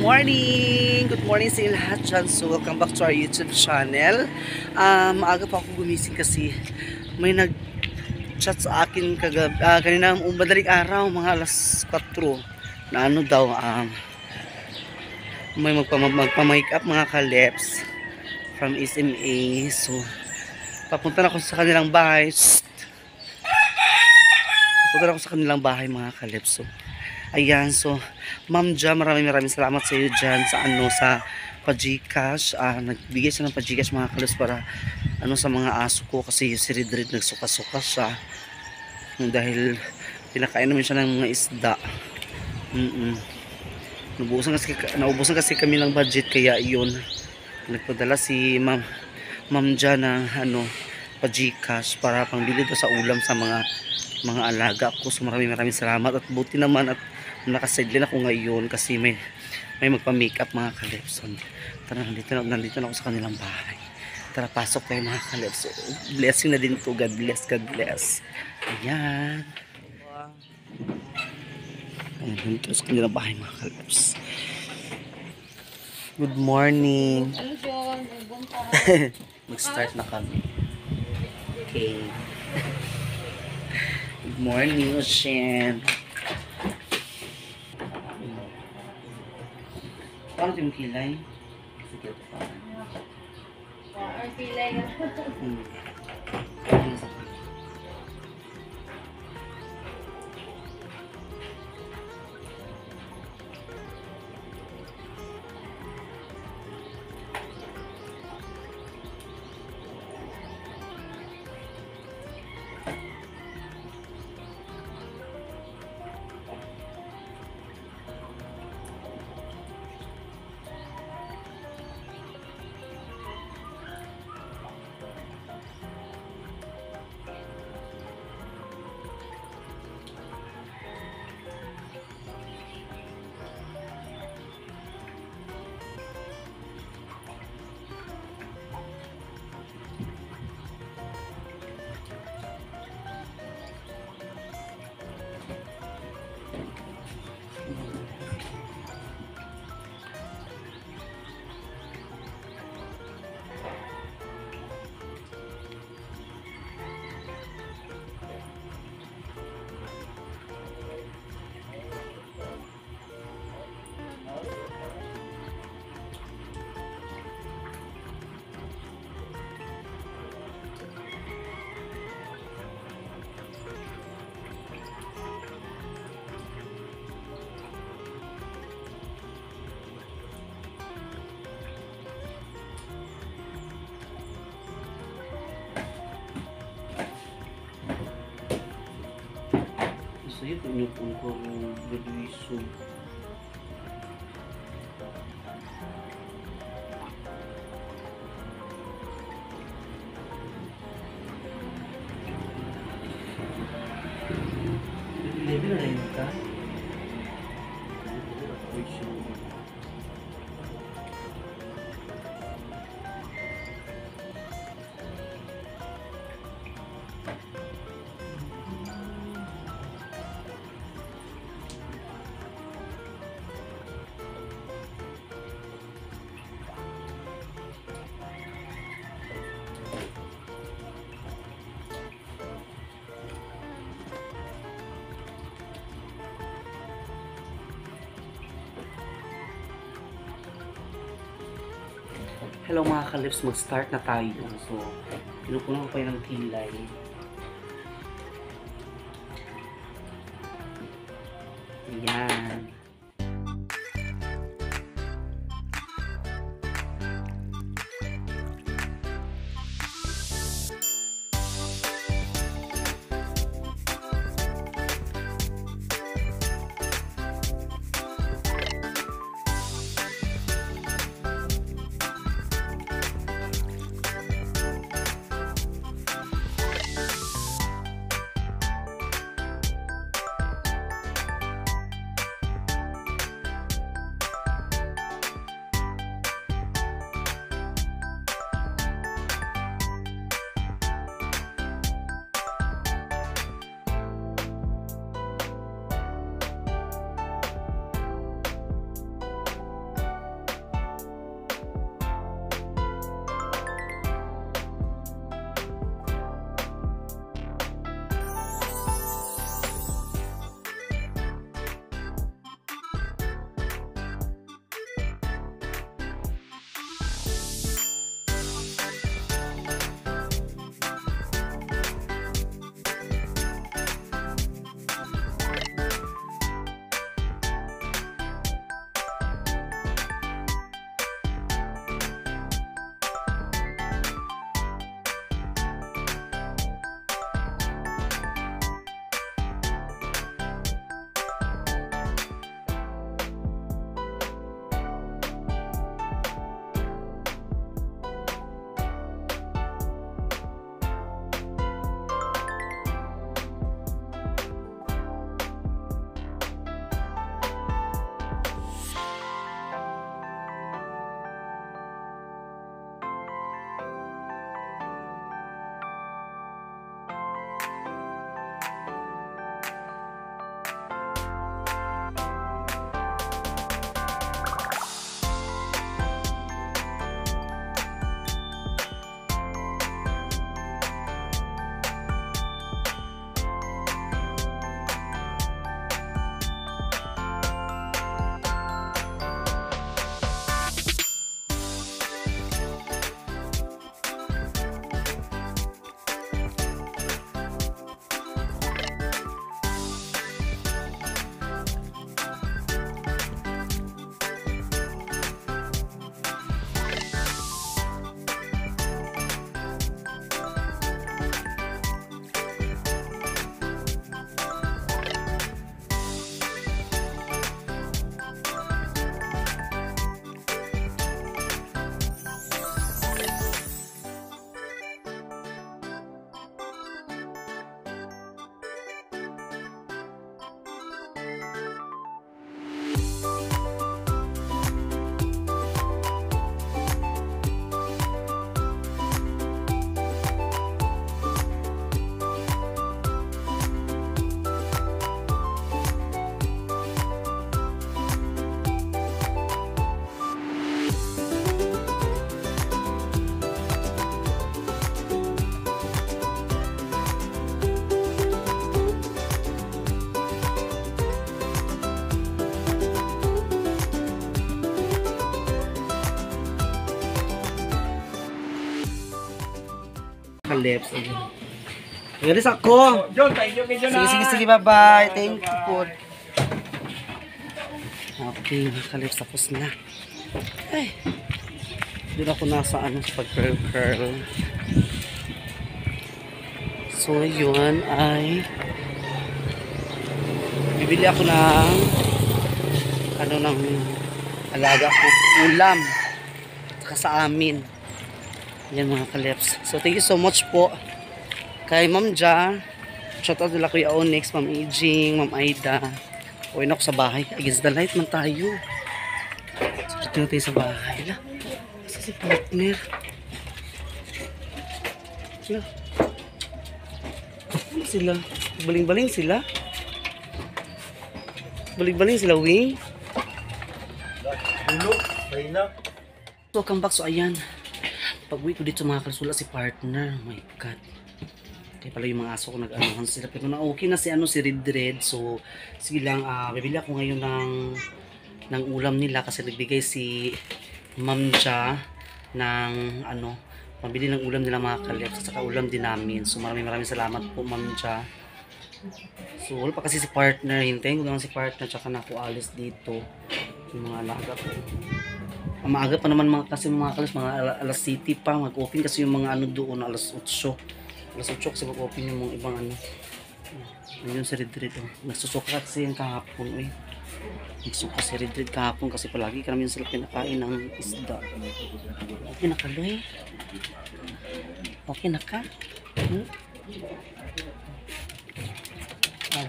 morning! Good morning sa inyo lahat dyan. So, welcome back to our YouTube channel. Maaga pa ako gumising kasi may nag-chat sa akin kanina madaling araw, mga alas 4 na ano daw, may magpa-makeup mga kaleps from SMA. So, papunta na ako sa kanilang bahay. Papunta na ako sa kanilang bahay mga kaleps. So, ayan, so Ma'am Ja, maraming salamat sa iyo dyan sa pa-Gcash. Nagbigay siya ng pa-Gcash mga kalos para sa mga aso ko kasi si Red nagsuka-suka siya dahil pinakain naman siya ng mga isda. Naubusan kasi kami ng budget, kaya iyon nagpadala si Ma'am Ja ng pa-Gcash para pangbili daw sa ulam sa mga alaga ko. So maraming salamat at buti naman at naka-sideline ako ngayon kasi may magpa-makeup mga kaleps. Tara, nandito na ako sa kanilang bahay. Tara, pasok tayo mga kaleps. So, blessing na din to. God bless, God bless. Ayan. Nandito sa kanilang bahay mga kaleps. Good morning. Mag-start na kami. Okay. Good morning, Ocean. Paano yung kilay? Sige ito pa. Ang kilay. Saya punya pungkor berduisu. Lebih ada yang tak? Hello mga kalips, mag-start na tayo. So, pinupunan ko kayo ng kilay. Ayan. kalips. Galis ako. John, thank you kay John. Sige, bye-bye. Thank you po. Okay, mga kalips, tapos na. Ay, doon ako nasa ano, sa pag-curl. So, yun ay bibili ako ng ano ng alaga ko, ulam saka sa amin. Yan mga kalips. So, thank you so much po kay Ma'am Ja. Shout out nila Kuya Onyx, Ma'am Ijing, Ma'am Aida. Uwi na ako sa bahay. Against the light man tayo. So, dito na tayo sa bahay. Hala, isa si partner. Hala. Ano sila? Baling-baling sila? Baling-baling sila, Wing? Ulo, mahina. Welcome back. So, ayan. Pag-uwi ko dito mga kalsula si partner. Oh my God. Kaya pala yung mga aso ko nag-anuhan sila. Pero na okay na si Red. So, sige lang. Bibili ako ngayon ng ulam nila kasi nagbigay si Ma'am Ja ng pambili ng ulam nila mga kalips. At saka ulam din namin. So, maraming salamat po Ma'am Ja. So, wala pa kasi si partner. Hintayin ko lang si partner. Tsaka na ako alis dito. Yung mga alaga ko. Maaga pa naman kasi mga kalips. Mga alas city pa. Mag-open kasi yung mga doon. Alas 8. Alas 8 kasi mag-open yung mga ibang yun si Red. Nagsusuka kasi yung kahapon. Nagsusuka si Red kahapon kasi palagi kami sila pinakain ng isda. Okay na ka, Loy? Okay na ka?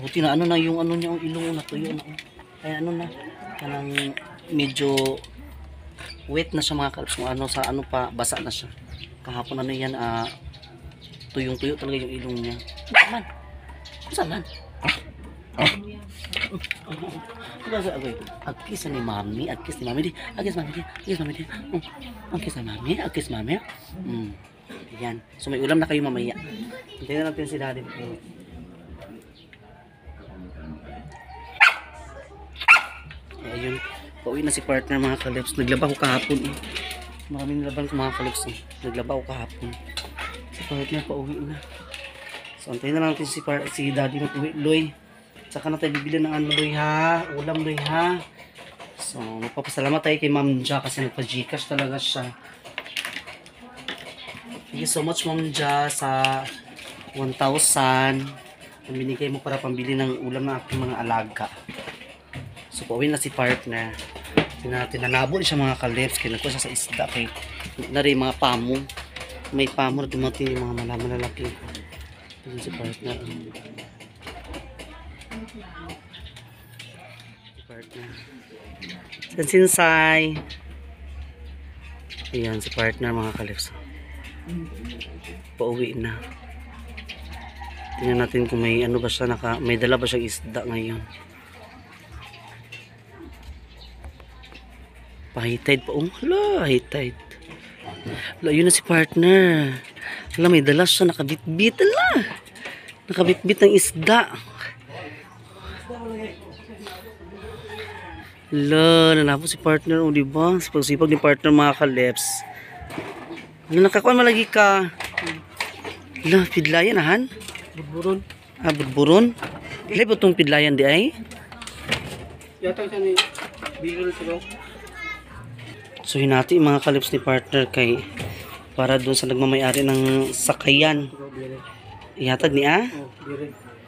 Buti na na yung niya, ang ilong na tuyo na. Kaya na. Kanang medyo wet na siya mga kalps. Sa pa, basa na siya. Kahapon yan, tuyong-tuyo talaga yung ilong niya. Man. Saan man? Agkis ni mami. Agkis mami. Yan. So may ulam na kayo mamaya. Hintayin na natin si daddy. Ayun. Pauwi na si partner mga kalips. Naglaba ko kahapon. Maraming laban ko mga kalips. Naglaba ko kahapon. Si partner pauwi na. So antayin na lang natin si daddy mag-uwi. Loy. Saka na tayo bibili ng Loy ha. Ulam Loy ha. So magpapasalamat tayo kay Ma'am Ja kasi nagpa-Gcash talaga siya. Thank you so much Ma'am Ja sa 1,000 na binigay mo para pambili ng ulam ng aking mga alaga. So pauwi na si partner. Tinanabol siya mga kalips. Kinagkuha siya sa isda kay nari mga pamo. May pamo na dumating yung mga malalaki. Ito si partner. Si partner. Sinsay. Ayan si partner mga kalips. Pauwi na. Tingnan natin kung may ba siya may dala ba siyang isda ngayon. Pa-high tide pa. Hala, high tide. Hala, yun na si partner. Hala, may dala siya. Nakabit-bit. Hala. Nakabit-bit ng isda. Hala, nanapo si partner. O, diba? Sipag-sipag ni partner mga kalips. Hala, nakakuan malagi ka. Hala, pidlayan ahan. Budburon. Budburon. Ilay po itong pidlayan di ay? Yatang siya ni Bigel sila. So hinati mga kalips ni partner kay para doon sa nagmamayari ng sakayan. Ihatag ni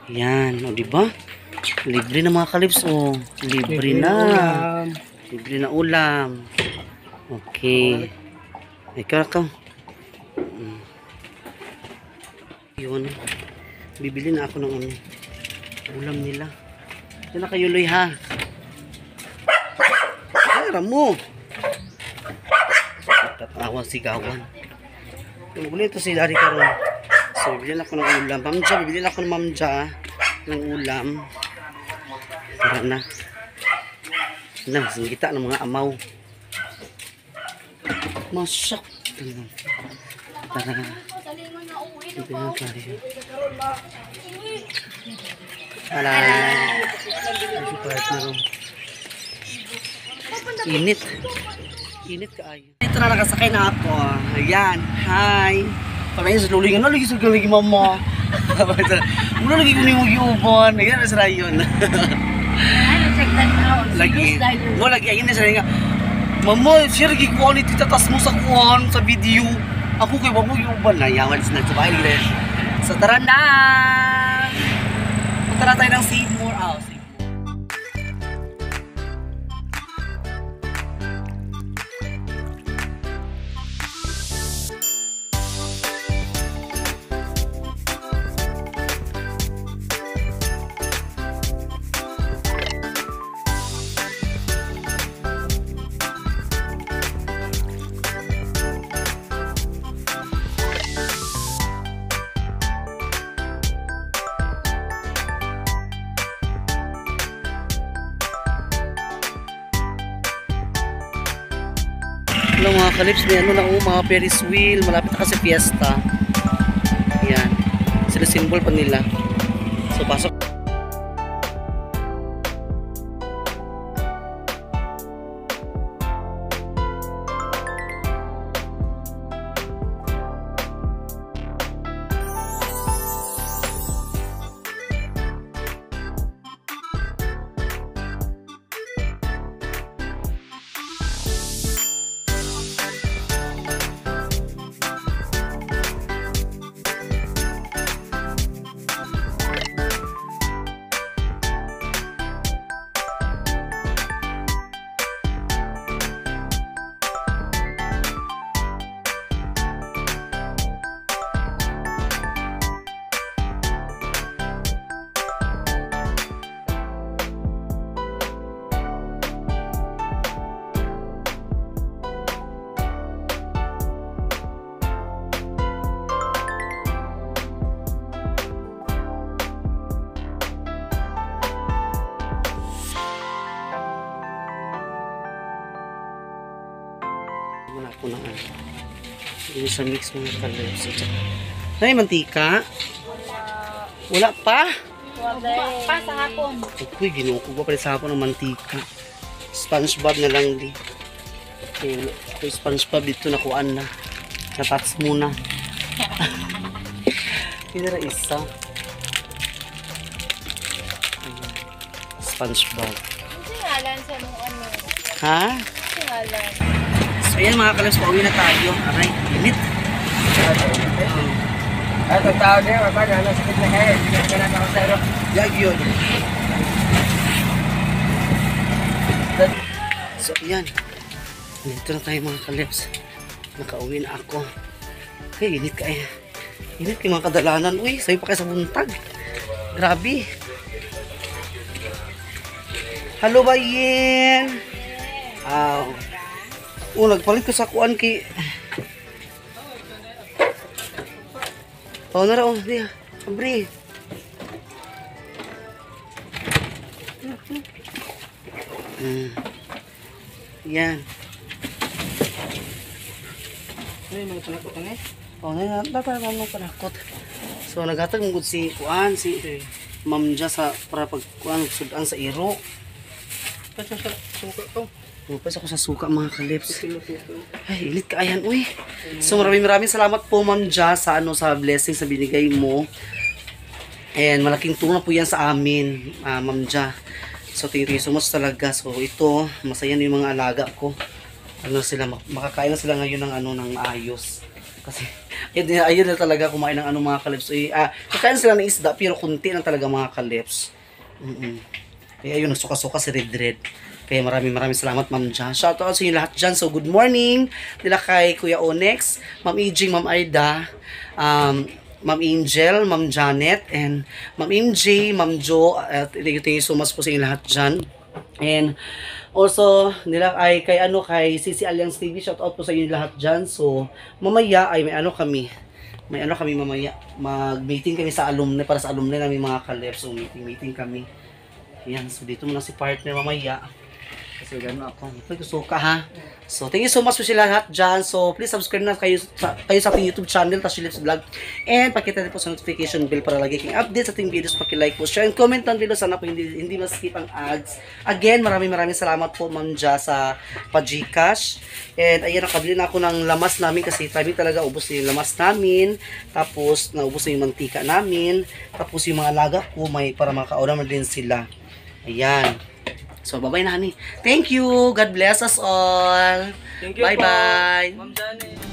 Yan, o diba? Libre na mga kalips libre na. Libre na ulam. Okay. Ikaw. Yun. Bibili na ako ng ulam nila. Diyan na kayo Loy ha. Tara mo. Tatawang sigawan. Uli ito si Dari karon. So, bibili ako ng ulam. Bibili ako ng Ma'am Ja ng ulam. Tara na. Singgita ng mga amaw. Masak. Tara. Ito yung tayo. Alam. Ito partner. Init. Init ka ayo. Ito na nakasakay na ako. Ayan. Hi. Pamain sa lulingan, lagi sa lagi mama. Muna lagi ko ni mo giuban. Ayan sa rayon. Ano, check that out. Lagi. Mo lagi ayun na sa nga. Mama, share gi quality tatas mo sa kuhan sa video. Ako kay bago giuban na yaman sa nagsabay dire. So tara na. Tara tayo ng Seymour House. Hello mga kalips, may ano na mga Ferris wheel, malapit na kasi fiesta. Yan, sila symbol pa nila. So pasok. Wala po na ano. Hindi sa mix mga kalips. Ay, mantika? Wala pa? Wala pa sa hapon. Uy, ginuko ko pa rin sa hapon ng mantika. SpongeBob na lang di. Ito SpongeBob dito nakuan na. Natats muna. Kinara isa. Ayan. SpongeBob. Ano singalan sa nung ano? Ha? Singalan. So ayan mga kalips, pauwi na tayo. Aray, init. At ang tao niya, mapag, sakit na kayo. Hindi ka na ako sa'yo. Yag yun. So ayan. Dito na tayo mga kalips. Nakauwi na ako. Hey, init ka eh. Init kayo mga kadalanan. Uy, sabi pa kayo sa buntag. Grabe. Hello ba yin? Nagpalit ko sa kuan kay... Oh, nara, di. Abri. Yan. Ano yung mga panakot na eh? Oh, nagtatawag panakot. So, nagatag mong si kuan, si Ma'am Ja sa para pagkuan, sudan sa iro. Pasa sa suka ko. Pupas ako sa suka mga kalips. Pinututo. Ay, init ka ayan, uy. So maraming salamat po Ma'am Ja sa sa blessing sa binigay mo. And malaking tulong po yan sa amin, Ma'am Ja. So thank you so much talaga. So ito, masaya na yung mga alaga ko. Sila, makakain na sila ngayon ng ng ayos. Kasi ayun na talaga kumain ng mga kalips. Kakain sila ng isda pero kunti lang talaga mga kalips. Kaya yun, nagsuka-suka si Red. Kaya maraming salamat Ma'am Ja. Shoutout sa inyo lahat dyan. So good morning nila kay Kuya Onyx, Ma'am Ijing, Ma'am Aida, Ma'am Angel, Ma'am Janet, and Ma'am MJ, Ma'am Jo. Thank you so much po sa inyo lahat dyan. And also nila ay kay CC Alliance TV. Shoutout po sa inyo lahat dyan. So mamaya ay may kami. Mamaya. Mag-meeting kami sa alumni para sa alumni namin mga kalep. So meeting kami. Ayan, so dito muna si partner mamaya. Kasi gano'n ako. Pagkusuka ha. So, thank you so much po sila lahat dyan. So, please subscribe na kayo sa ating YouTube channel, Tashilip's Vlog. And pakita din po sa notification bell para lagi kayong update sa ating videos. Paki-like po, share, and comment ang video. Sana po hindi ma-skip ang ads. Again, maraming salamat po, Ma'am Ja, sa pa-Gcash. And ayan, nakabili na ako ng lamas namin kasi timing talaga ubos na yung lamas namin. Tapos, naubos na yung mantika namin. Tapos, yung mga alaga ko, para makaorder din sila. Ayan. So, bye-bye na, honey. Thank you. God bless us all. Thank you po. Bye-bye. Ma'am Janet.